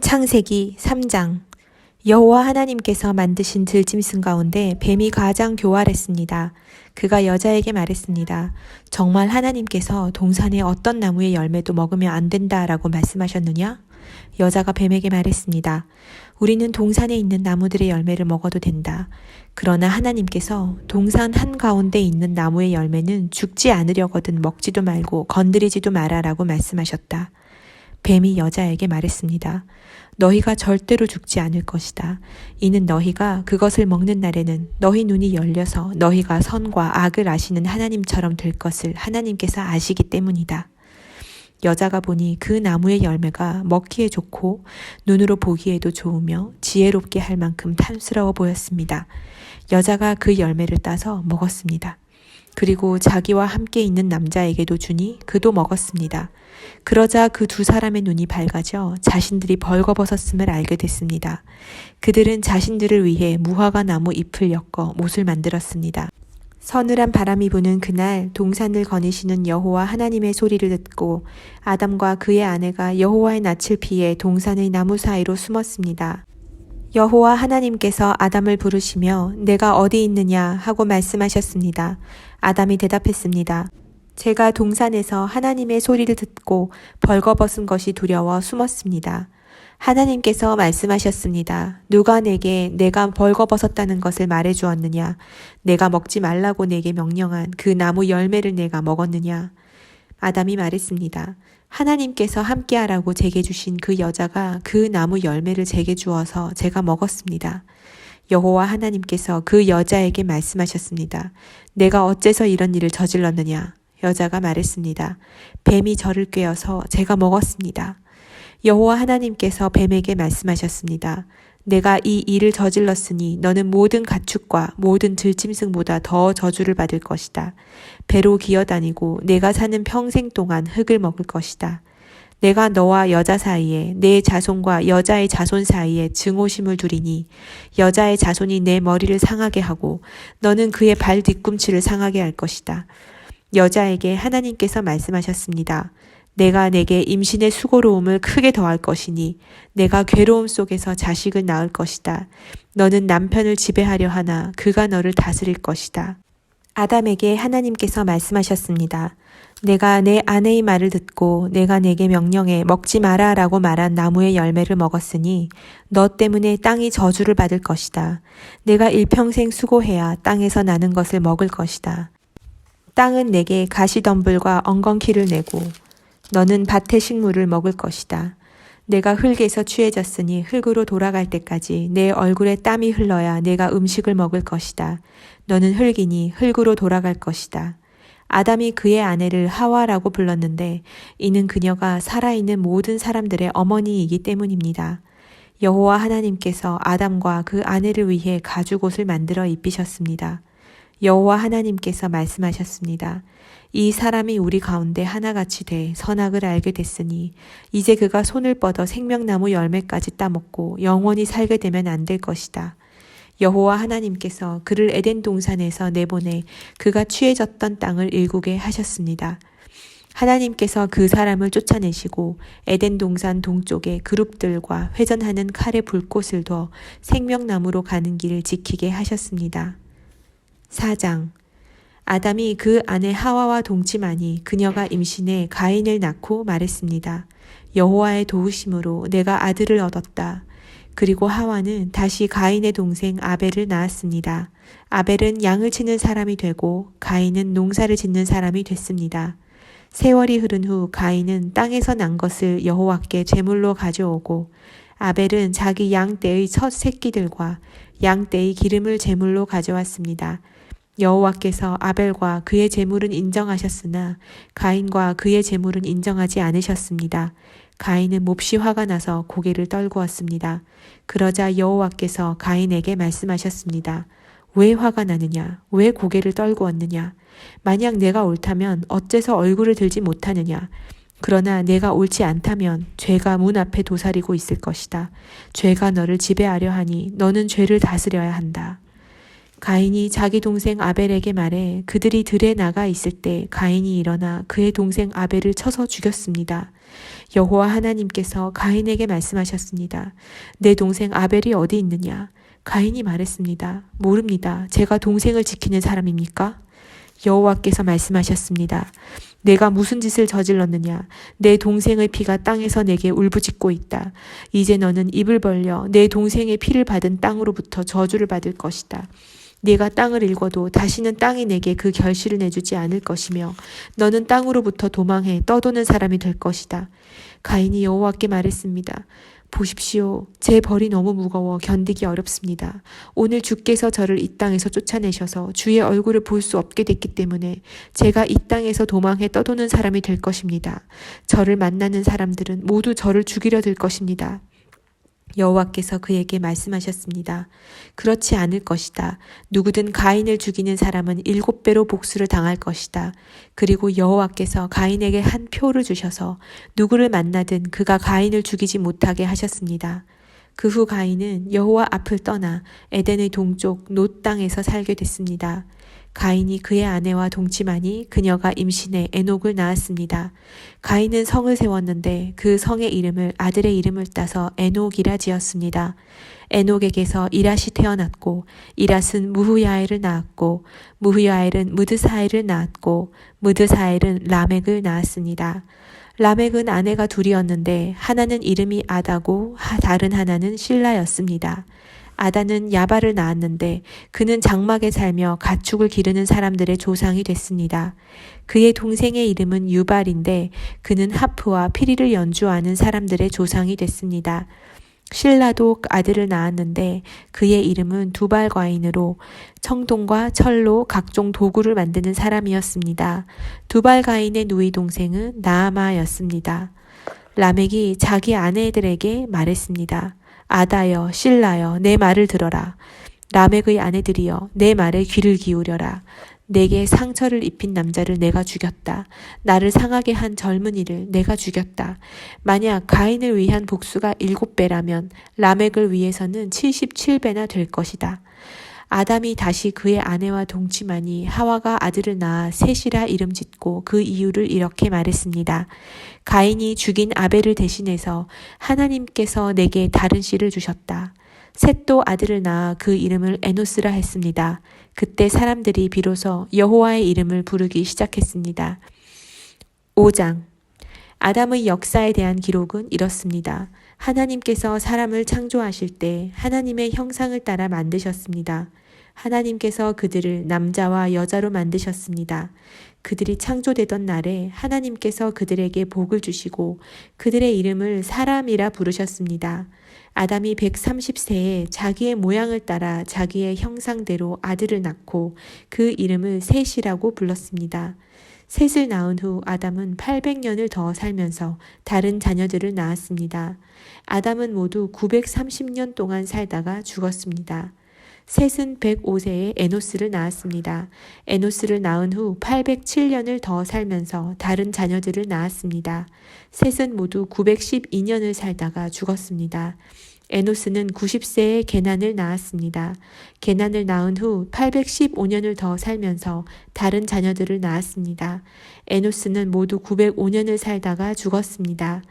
창세기 3장. 여호와 하나님께서 만드신 들짐승 가운데 뱀이 가장 교활했습니다. 그가 여자에게 말했습니다. 정말 하나님께서 동산의 어떤 나무의 열매도 먹으면 안 된다라고 말씀하셨느냐? 여자가 뱀에게 말했습니다. 우리는 동산에 있는 나무들의 열매를 먹어도 된다. 그러나 하나님께서 동산 한가운데 있는 나무의 열매는 죽지 않으려거든 먹지도 말고 건드리지도 마라라고 말씀하셨다. 뱀이 여자에게 말했습니다. 너희가 절대로 죽지 않을 것이다. 이는 너희가 그것을 먹는 날에는 너희 눈이 열려서 너희가 선과 악을 아시는 하나님처럼 될 것을 하나님께서 아시기 때문이다. 여자가 보니 그 나무의 열매가 먹기에 좋고 눈으로 보기에도 좋으며 지혜롭게 할 만큼 탐스러워 보였습니다. 여자가 그 열매를 따서 먹었습니다. 그리고 자기와 함께 있는 남자에게도 주니 그도 먹었습니다. 그러자 그 두 사람의 눈이 밝아져 자신들이 벌거벗었음을 알게 됐습니다. 그들은 자신들을 위해 무화과 나무 잎을 엮어 못을 만들었습니다. 서늘한 바람이 부는 그날 동산을 거니시는 여호와 하나님의 소리를 듣고 아담과 그의 아내가 여호와의 낯을 피해 동산의 나무 사이로 숨었습니다. 여호와 하나님께서 아담을 부르시며 내가 어디 있느냐 하고 말씀하셨습니다. 아담이 대답했습니다. 제가 동산에서 하나님의 소리를 듣고 벌거벗은 것이 두려워 숨었습니다. 하나님께서 말씀하셨습니다. 누가 내게 내가 벌거벗었다는 것을 말해주었느냐? 내가 먹지 말라고 내게 명령한 그 나무 열매를 내가 먹었느냐? 아담이 말했습니다. 하나님께서 함께하라고 제게 주신 그 여자가 그 나무 열매를 제게 주어서 제가 먹었습니다. 여호와 하나님께서 그 여자에게 말씀하셨습니다. 내가 어째서 이런 일을 저질렀느냐? 여자가 말했습니다. 뱀이 저를 꿰어서 제가 먹었습니다. 여호와 하나님께서 뱀에게 말씀하셨습니다. 내가 이 일을 저질렀으니 너는 모든 가축과 모든 들짐승보다 더 저주를 받을 것이다. 배로 기어다니고 내가 사는 평생 동안 흙을 먹을 것이다. 내가 너와 여자 사이에 내 자손과 여자의 자손 사이에 증오심을 두리니 여자의 자손이 내 머리를 상하게 하고 너는 그의 발 뒤꿈치를 상하게 할 것이다. 여자에게 하나님께서 말씀하셨습니다. 내가 내게 임신의 수고로움을 크게 더할 것이니 내가 괴로움 속에서 자식을 낳을 것이다. 너는 남편을 지배하려 하나 그가 너를 다스릴 것이다. 아담에게 하나님께서 말씀하셨습니다. 내가 내 아내의 말을 듣고 내가 내게 명령해 먹지 마라 라고 말한 나무의 열매를 먹었으니 너 때문에 땅이 저주를 받을 것이다. 내가 일평생 수고해야 땅에서 나는 것을 먹을 것이다. 땅은 내게 가시덤불과 엉겅퀴를 내고 너는 밭의 식물을 먹을 것이다. 내가 흙에서 취해졌으니 흙으로 돌아갈 때까지 내 얼굴에 땀이 흘러야 내가 음식을 먹을 것이다. 너는 흙이니 흙으로 돌아갈 것이다. 아담이 그의 아내를 하와라고 불렀는데 이는 그녀가 살아있는 모든 사람들의 어머니이기 때문입니다. 여호와 하나님께서 아담과 그 아내를 위해 가죽옷을 만들어 입히셨습니다. 여호와 하나님께서 말씀하셨습니다. 이 사람이 우리 가운데 하나같이 돼 선악을 알게 됐으니 이제 그가 손을 뻗어 생명나무 열매까지 따먹고 영원히 살게 되면 안 될 것이다. 여호와 하나님께서 그를 에덴 동산에서 내보내 그가 취해졌던 땅을 일구게 하셨습니다. 하나님께서 그 사람을 쫓아내시고 에덴 동산 동쪽에 그룹들과 회전하는 칼의 불꽃을 둬 생명나무로 가는 길을 지키게 하셨습니다. 4장. 아담이 그 아내 하와와 동침하니 그녀가 임신해 가인을 낳고 말했습니다. 여호와의 도우심으로 내가 아들을 얻었다. 그리고 하와는 다시 가인의 동생 아벨을 낳았습니다. 아벨은 양을 치는 사람이 되고 가인은 농사를 짓는 사람이 됐습니다. 세월이 흐른 후 가인은 땅에서 난 것을 여호와께 제물로 가져오고 아벨은 자기 양 떼의 첫 새끼들과 양 떼의 기름을 제물로 가져왔습니다. 여호와께서 아벨과 그의 제물은 인정하셨으나 가인과 그의 제물은 인정하지 않으셨습니다. 가인은 몹시 화가 나서 고개를 떨구었습니다. 그러자 여호와께서 가인에게 말씀하셨습니다. 왜 화가 나느냐? 왜 고개를 떨구었느냐? 만약 내가 옳다면 어째서 얼굴을 들지 못하느냐? 그러나 내가 옳지 않다면 죄가 문 앞에 도사리고 있을 것이다. 죄가 너를 지배하려 하니 너는 죄를 다스려야 한다. 가인이 자기 동생 아벨에게 말해 그들이 들에 나가 있을 때 가인이 일어나 그의 동생 아벨을 쳐서 죽였습니다. 여호와 하나님께서 가인에게 말씀하셨습니다. 내 동생 아벨이 어디 있느냐? 가인이 말했습니다. 모릅니다. 제가 동생을 지키는 사람입니까? 여호와께서 말씀하셨습니다. 내가 무슨 짓을 저질렀느냐? 내 동생의 피가 땅에서 내게 울부짖고 있다. 이제 너는 입을 벌려 내 동생의 피를 받은 땅으로부터 저주를 받을 것이다. 네가 땅을 읽어도 다시는 땅이 내게 그 결실을 내주지 않을 것이며 너는 땅으로부터 도망해 떠도는 사람이 될 것이다. 가인이 여호와께 말했습니다. 보십시오. 제 벌이 너무 무거워 견디기 어렵습니다. 오늘 주께서 저를 이 땅에서 쫓아내셔서 주의 얼굴을 볼 수 없게 됐기 때문에 제가 이 땅에서 도망해 떠도는 사람이 될 것입니다. 저를 만나는 사람들은 모두 저를 죽이려 들 것입니다. 여호와께서 그에게 말씀하셨습니다. 그렇지 않을 것이다. 누구든 가인을 죽이는 사람은 7배로 복수를 당할 것이다. 그리고 여호와께서 가인에게 한 표를 주셔서 누구를 만나든 그가 가인을 죽이지 못하게 하셨습니다. 그 후 가인은 여호와 앞을 떠나 에덴의 동쪽 놋 땅에서 살게 됐습니다. 가인이 그의 아내와 동침하니 그녀가 임신해 에녹을 낳았습니다. 가인은 성을 세웠는데 그 성의 이름을 아들의 이름을 따서 에녹이라 지었습니다. 에녹에게서 이랏이 태어났고 이랏은 무후야엘을 낳았고 무후야엘은 무드사엘을 낳았고 무드사엘은 라멕을 낳았습니다. 라멕은 아내가 둘이었는데 하나는 이름이 아다고 다른 하나는 실라였습니다. 아다는 야발을 낳았는데 그는 장막에 살며 가축을 기르는 사람들의 조상이 됐습니다. 그의 동생의 이름은 유발인데 그는 하프와 피리를 연주하는 사람들의 조상이 됐습니다. 실라도 아들을 낳았는데 그의 이름은 두발과인으로 청동과 철로 각종 도구를 만드는 사람이었습니다. 두발과인의 누이 동생은 나아마였습니다. 라멕이 자기 아내들에게 말했습니다. 아다여, 실라여, 내 말을 들어라. 라멕의 아내들이여, 내 말에 귀를 기울여라. 내게 상처를 입힌 남자를 내가 죽였다. 나를 상하게 한 젊은이를 내가 죽였다. 만약 가인을 위한 복수가 7배라면 라멕을 위해서는 77배나 될 것이다. 아담이 다시 그의 아내와 동침하니 하와가 아들을 낳아 셋이라 이름 짓고 그 이유를 이렇게 말했습니다. 가인이 죽인 아벨을 대신해서 하나님께서 내게 다른 씨를 주셨다. 셋도 아들을 낳아 그 이름을 에노스라 했습니다. 그때 사람들이 비로소 여호와의 이름을 부르기 시작했습니다. 5장 아담의 역사에 대한 기록은 이렇습니다. 하나님께서 사람을 창조하실 때 하나님의 형상을 따라 만드셨습니다. 하나님께서 그들을 남자와 여자로 만드셨습니다. 그들이 창조되던 날에 하나님께서 그들에게 복을 주시고 그들의 이름을 사람이라 부르셨습니다. 아담이 130세에 자기의 모양을 따라 자기의 형상대로 아들을 낳고 그 이름을 셋이라고 불렀습니다. 셋을 낳은 후 아담은 800년을 더 살면서 다른 자녀들을 낳았습니다. 아담은 모두 930년 동안 살다가 죽었습니다. 셋은 105세에 에노스를 낳았습니다. 에노스를 낳은 후 807년을 더 살면서 다른 자녀들을 낳았습니다. 셋은 모두 912년을 살다가 죽었습니다. 에노스는 90세에 게난을 낳았습니다. 게난을 낳은 후 815년을 더 살면서 다른 자녀들을 낳았습니다. 에노스는 모두 905년을 살다가 죽었습니다.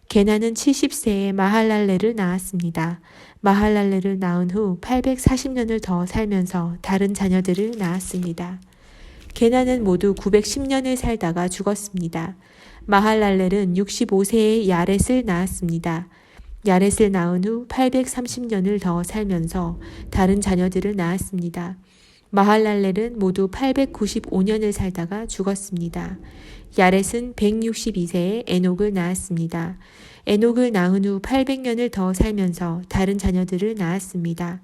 게난은 70세에 마할랄레를 낳았습니다. 마할랄레를 낳은 후 840년을 더 살면서 다른 자녀들을 낳았습니다. 게난은 모두 910년을 살다가 죽었습니다. 마할랄렐은 65세에 야렛을 낳았습니다. 야렛을 낳은 후 830년을 더 살면서 다른 자녀들을 낳았습니다. 마할랄렐은 모두 895년을 살다가 죽었습니다. 야렛은 162세에 에녹을 낳았습니다. 에녹을 낳은 후 800년을 더 살면서 다른 자녀들을 낳았습니다.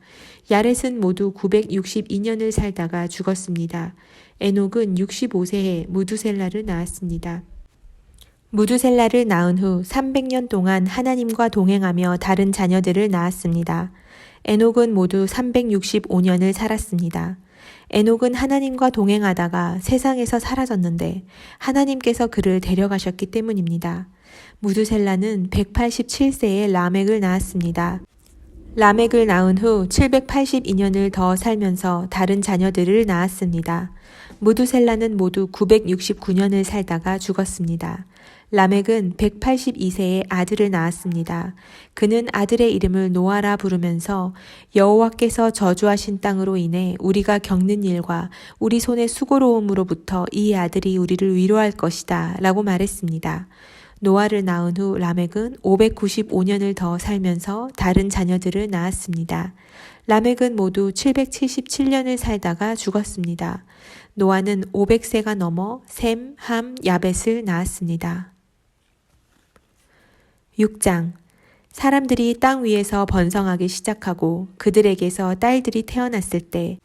야렛은 모두 962년을 살다가 죽었습니다. 에녹은 65세에 무두셀라를 낳았습니다. 무두셀라를 낳은 후 300년 동안 하나님과 동행하며 다른 자녀들을 낳았습니다. 에녹은 모두 365년을 살았습니다. 에녹은 하나님과 동행하다가 세상에서 사라졌는데 하나님께서 그를 데려가셨기 때문입니다. 무두셀라는 187세에 라멕을 낳았습니다. 라멕을 낳은 후 782년을 더 살면서 다른 자녀들을 낳았습니다. 무두셀라는 모두 969년을 살다가 죽었습니다. 라멕은 182세에 아들을 낳았습니다. 그는 아들의 이름을 노아라 부르면서 여호와께서 저주하신 땅으로 인해 우리가 겪는 일과 우리 손의 수고로움으로부터 이 아들이 우리를 위로할 것이다 라고 말했습니다. 노아를 낳은 후 라멕은 595년을 더 살면서 다른 자녀들을 낳았습니다. 라멕은 모두 777년을 살다가 죽었습니다. 노아는 500세가 넘어 셈, 함, 야벳을 낳았습니다. 6장. 사람들이 땅 위에서 번성하기 시작하고 그들에게서 딸들이 태어났을 때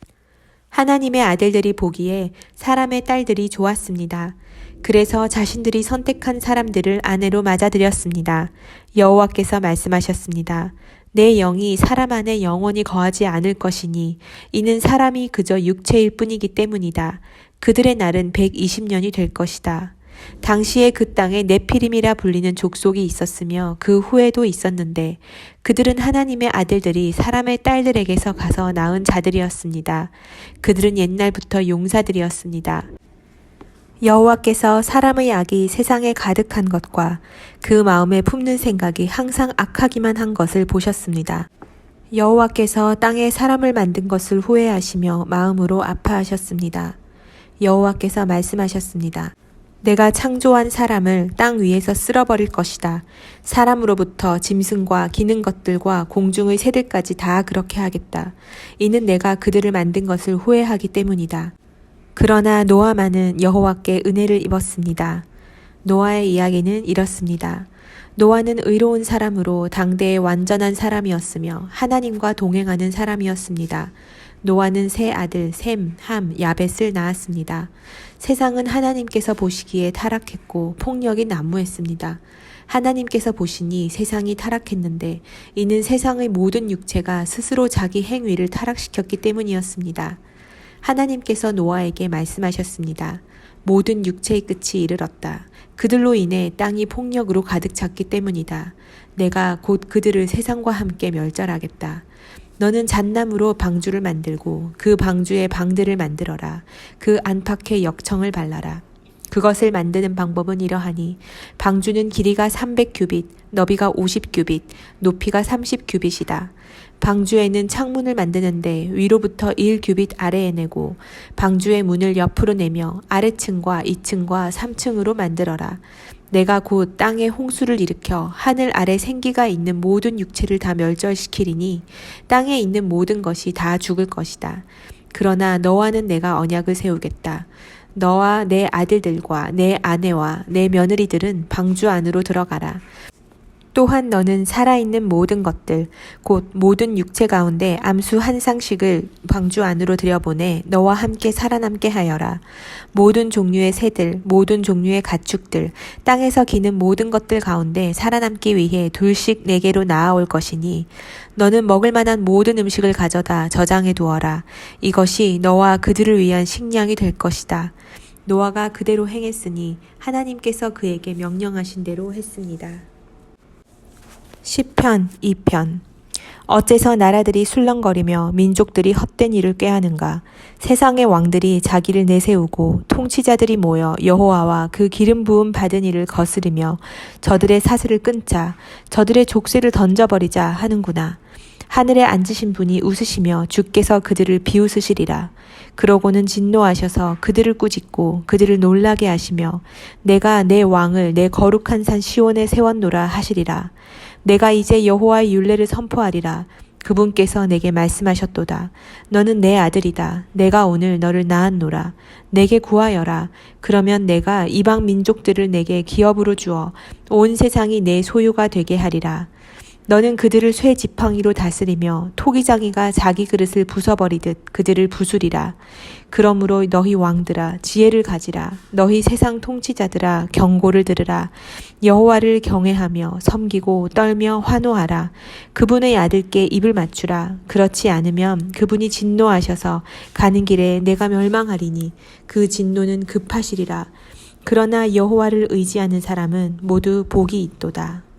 하나님의 아들들이 보기에 사람의 딸들이 좋았습니다. 그래서 자신들이 선택한 사람들을 아내로 맞아들였습니다. 여호와께서 말씀하셨습니다. 내 영이 사람 안에 영원히 거하지 않을 것이니 이는 사람이 그저 육체일 뿐이기 때문이다. 그들의 날은 120년이 될 것이다. 당시에 그 땅에 네피림이라 불리는 족속이 있었으며 그 후에도 있었는데 그들은 하나님의 아들들이 사람의 딸들에게서 가서 낳은 자들이었습니다. 그들은 옛날부터 용사들이었습니다. 여호와께서 사람의 악이 세상에 가득한 것과 그 마음에 품는 생각이 항상 악하기만 한 것을 보셨습니다. 여호와께서 땅에 사람을 만든 것을 후회하시며 마음으로 아파하셨습니다. 여호와께서 말씀하셨습니다. 내가 창조한 사람을 땅 위에서 쓸어버릴 것이다. 사람으로부터 짐승과 기는 것들과 공중의 새들까지 다 그렇게 하겠다. 이는 내가 그들을 만든 것을 후회하기 때문이다. 그러나 노아만은 여호와께 은혜를 입었습니다. 노아의 이야기는 이렇습니다. 노아는 의로운 사람으로 당대의 완전한 사람이었으며 하나님과 동행하는 사람이었습니다. 노아는 세 아들 셈, 함, 야벳을 낳았습니다. 세상은 하나님께서 보시기에 타락했고 폭력이 난무했습니다. 하나님께서 보시니 세상이 타락했는데 이는 세상의 모든 육체가 스스로 자기 행위를 타락시켰기 때문이었습니다. 하나님께서 노아에게 말씀하셨습니다. 모든 육체의 끝이 이르렀다. 그들로 인해 땅이 폭력으로 가득 찼기 때문이다. 내가 곧 그들을 세상과 함께 멸절하겠다. 너는 잣나무로 방주를 만들고 그 방주에 방들을 만들어라. 그 안팎에 역청을 발라라. 그것을 만드는 방법은 이러하니 방주는 길이가 300규빗, 너비가 50규빗, 높이가 30규빗이다. 방주에는 창문을 만드는데 위로부터 1규빗 아래에 내고 방주의 문을 옆으로 내며 아래층과 2층과 3층으로 만들어라. 내가 곧 땅에 홍수를 일으켜 하늘 아래 생기가 있는 모든 육체를 다 멸절시키리니 땅에 있는 모든 것이 다 죽을 것이다. 그러나 너와는 내가 언약을 세우겠다. 너와 내 아들들과 내 아내와 내 며느리들은 방주 안으로 들어가라. 또한 너는 살아있는 모든 것들 곧 모든 육체 가운데 암수 한 쌍씩을 방주 안으로 들여보내 너와 함께 살아남게 하여라. 모든 종류의 새들 모든 종류의 가축들 땅에서 기는 모든 것들 가운데 살아남기 위해 둘씩 내게로 나아올 것이니 너는 먹을 만한 모든 음식을 가져다 저장해 두어라. 이것이 너와 그들을 위한 식량이 될 것이다. 노아가 그대로 행했으니 하나님께서 그에게 명령하신 대로 했습니다. 시편 2편. 어째서 나라들이 술렁거리며 민족들이 헛된 일을 꾀하는가. 세상의 왕들이 자기를 내세우고 통치자들이 모여 여호와와 그 기름 부음 받은 이를 거스르며 저들의 사슬을 끊자 저들의 족쇄를 던져버리자 하는구나. 하늘에 앉으신 분이 웃으시며 주께서 그들을 비웃으시리라. 그러고는 진노하셔서 그들을 꾸짖고 그들을 놀라게 하시며 내가 내 왕을 내 거룩한 산 시온에 세웠노라 하시리라. 내가 이제 여호와의 율례를 선포하리라. 그분께서 내게 말씀하셨도다. 너는 내 아들이다. 내가 오늘 너를 낳았노라. 내게 구하여라. 그러면 내가 이방 민족들을 내게 기업으로 주어 온 세상이 내 소유가 되게 하리라. 너는 그들을 쇠 지팡이로 다스리며 토기장이가 자기 그릇을 부숴버리듯 그들을 부수리라. 그러므로 너희 왕들아 지혜를 가지라. 너희 세상 통치자들아 경고를 들으라. 여호와를 경외하며 섬기고 떨며 환호하라. 그분의 아들께 입을 맞추라. 그렇지 않으면 그분이 진노하셔서 가는 길에 내가 멸망하리니 그 진노는 급하시리라. 그러나 여호와를 의지하는 사람은 모두 복이 있도다.